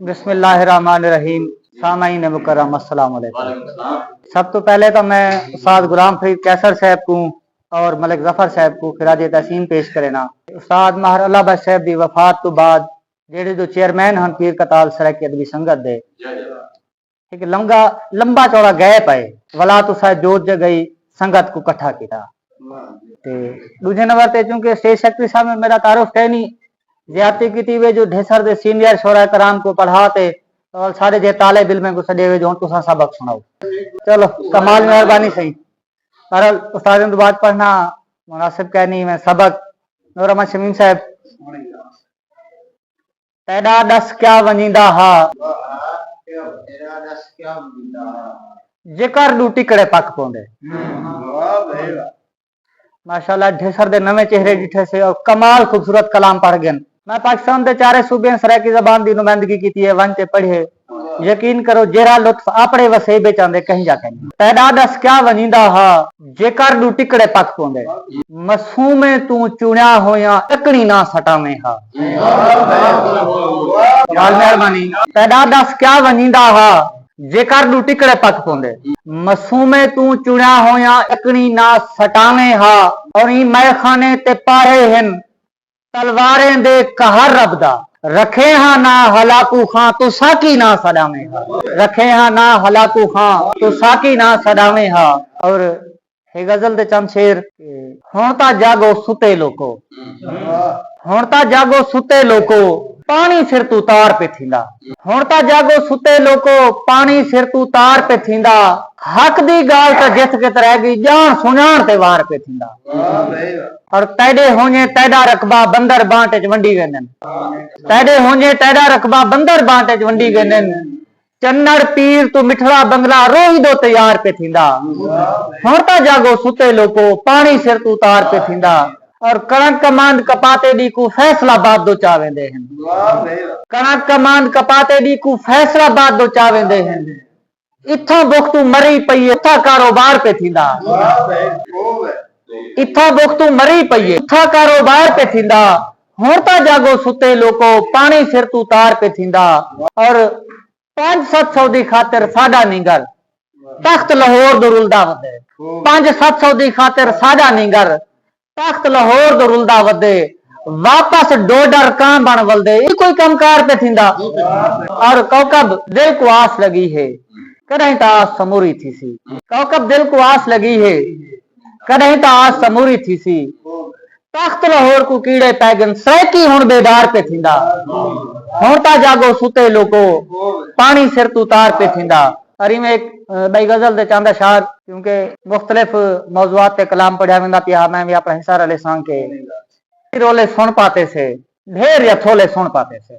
बिस्मिल्लाहिर्रहमानिर्रहीम। सामाईन मुकर्रम अस्सलाम वालेकुम। सब तो पहले तो मैं उस्ताद गुलाम फरीद कैसर साहब को और मलिक जफर साहब को खिराज तहसीन पेश करेना। उस्ताद माहर अल्लाह बख्श साहब की वफात तो बाद जेडे जो चेयरमैन हैं पीर कताल सराकी अदबी संगत दे एक लंबा चौड़ा गैप है वला तो शायद जोत जगई संगत को इकट्ठा किया। दूजे नंबर ते चूंकि स्टेज सेक्रेटरी साहब में मेरा तारुफ है नहीं ज्यादा की वे जो ढेसर दे सीनियर शोरा कराम को पढ़ाते और सारे जे ताले बिल में को सदे वे जो तुसा सबक सुनाओ। चलो कमाल मेहरबानी सही पर उस्ताद तो बात पढ़ना मुनासिब कहनी मैं सबक नूर अहमद शमीम साहब तेरा दस क्या वंजीदा हा जेकर दू टिकड़े पक पोंदे। माशाल्लाह ढेसर दे नवे चेहरे डिठे से और कमाल खूबसूरत कलाम पढ़ गए। मैं पाकिस्तान के चारे सूबे सराकी जबान की नुमाइंदगी की है वन ते पढ़े यकीन करो जेरा लुत्फ अपने वसेबे चांदे कहीं जाके पैदा दस क्या वंजीदा हा जेकर दू टिकड़े पक पोंदे मसूमे तू चुनिया होया टकनी ना सटावे हा। मेहरबानी पैदा दस क्या वंजीदा हा जेकर दू टिकड़े पक पोंदे मसूमे तू चुनिया होया टकनी ना सटावे हा। और ई मैखाने ते पारे हिन तलवारें दे कहर रबदा रखे हा ना हलाकू खां तो साकी ना सदावे हा। रखे हा ना हलाकू खां तो साकी ना सदावे हा। और हे गजल दे चंद शेर हुण ता जागो सुते लोको हुण ता जागो सुते लोको पानी सिर तू तार पे थींदा। हुण ता जागो सुते लोको पानी सिर तू तार पे थींदा हक दी गाल ता जिथ कित रह गई जान सुञाण ते वार पे थींदा। और तैडे होने तैडा रकबा बंदर बांटे च वंडी वेंदन तैडे होने तैडा रकबा बंदर बांटे च वंडी वेंदन चन्नड़ पीर तू मिठड़ा बंगला रोई दो तैयार पे थींदा। हुण ता जागो सुते लोको पानी सिर तू तार पे थींदा। और कणक कमांड कपाते दी को फैसलाबाद दो चावेंदे हैं कणक कमांड कपाते दी को फैसलाबाद दो चावेंदे हैं इत्था बुख तू मरी पई इत्था कारोबार पे थींदा। इत्था बुख तू मरी पई इत्था कारोबार पे थींदा। हुण ता जागो सुते लोको पानी सिर तू तार पे थींदा। और 500-700 दी खातिर साडा निगर तख्त लाहौर दो रुलदा वदे 500-700 दी खातिर साडा निगर तख्त लाहौर दो रुलदा वदे वापस डोडर कां बन वलदे ये कोई कमकार पे थींदा। और कौकब दिल को आस लगी है कदहीं ता आस समूरी थी सी कौकब दिल को आस लगी है कदहीं ता आस समूरी थी सी तख्त लाहौर को कीड़े पैगन सैकी हुण बेदार पे थींदा। हुण ता जागो सुते लोको पानी सिर तू तार पे थींदा। और इनमें एक बई गजल दे चांदा शार क्योंकि मुख्तलिफ मौजूआत पे कलाम पढ़ा वेंदा पिया मैं भी अपना हिस्सा रले सांग के रोले सुन पाते से ढेर या थोले सुन पाते से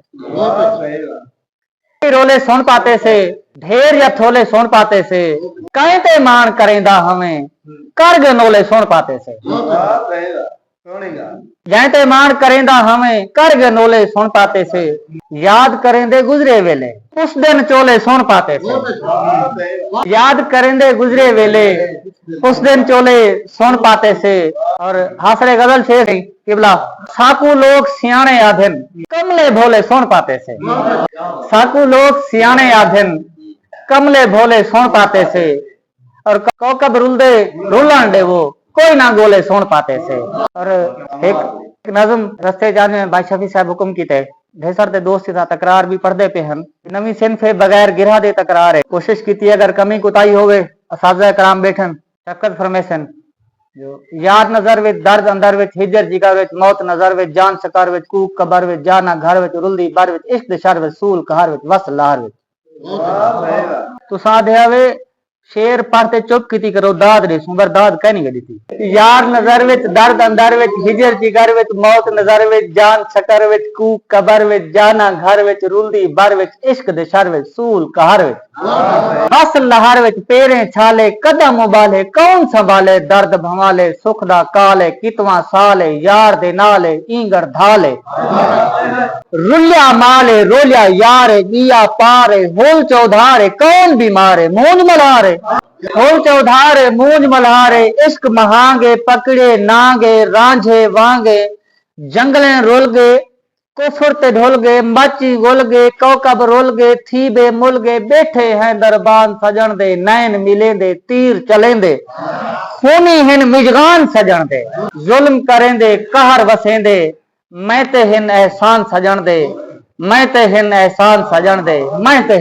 रोले सुन पाते से ढेर या थोले सुन पाते से कहते मान करेंदा हमें कर गनोले सुन पाते से जैते मान करेंदा हमें कर गनोले सुन पाते से याद करेंदे गुजरे वेले उस दिन चोले सुन पाते से याद करेंदे गुजरे वेले उस दिन चोले सुन पाते से। और हासरे गजल शेर किबला साकू लोग सियाने आधन कमले भोले सुन पाते से साकू लोग सियाने आधन कमले भोले सुन पाते से। और कौकब रुलदे रुलन दे वो कोई ना गोले सुन पाते से। और एक नज़म रस्ते जाने में भाई शफी साहब हुक्म की थे ढेसर दे दोस्त था तकरार भी पढ़दे पे हम नवी सिनफे बगैर गिरा दे तकरार है कोशिश की अगर कमी कुताई होवे असाज़ा कराम बैठन शक्कत फरमेसन जो याद नजर विच दर्द अंदर विच हिजर जिगर विच मौत नजर विच जान सकर विच कूक कबर विच जाना घर विच रुलदी बर विच इश्क दे शर विच सूल कहर विच वस लहर विच तुसा देवे शेर पढ़ते चुप की करो दाद रे सुंदर दाद कहनी गई थी यार नजर विच दर्द अंदर विच हिजर जिगर विच मौत नजर विच जान सकर विच कूक कबर विच जाना घर विच रुलदी बर विच इश्क दे शर विच सूल कहर विच बस लहर विच पेरे छाले कदम उबाले कौन संभाले दर्द भवाले सुख दा काले कितवा साले यार दे नाले इंगर धाले रुलिया माले रोलिया यारे बिया पारे होल चौधारे कौन बीमारे मूंज मलारे होल चौधारे मूंज मल्हारे इश्क महांगे पकड़े नांगे रांझे वांगे जंगलें रुल गए कुफर ते ढुल गए, माची गुल गए, कौकब रुल गए, थी बे मुल गए, बैठे हैं दरबान सजन दे, नैन मिले दे, तीर चलें दे, खूनी हिन मिजगान सजन दे, जुल्म करें दे, कहर वसें दे, मैं ते हिन एहसान सजन दे, मैं ते हिन एहसान सजन दे, मैं ते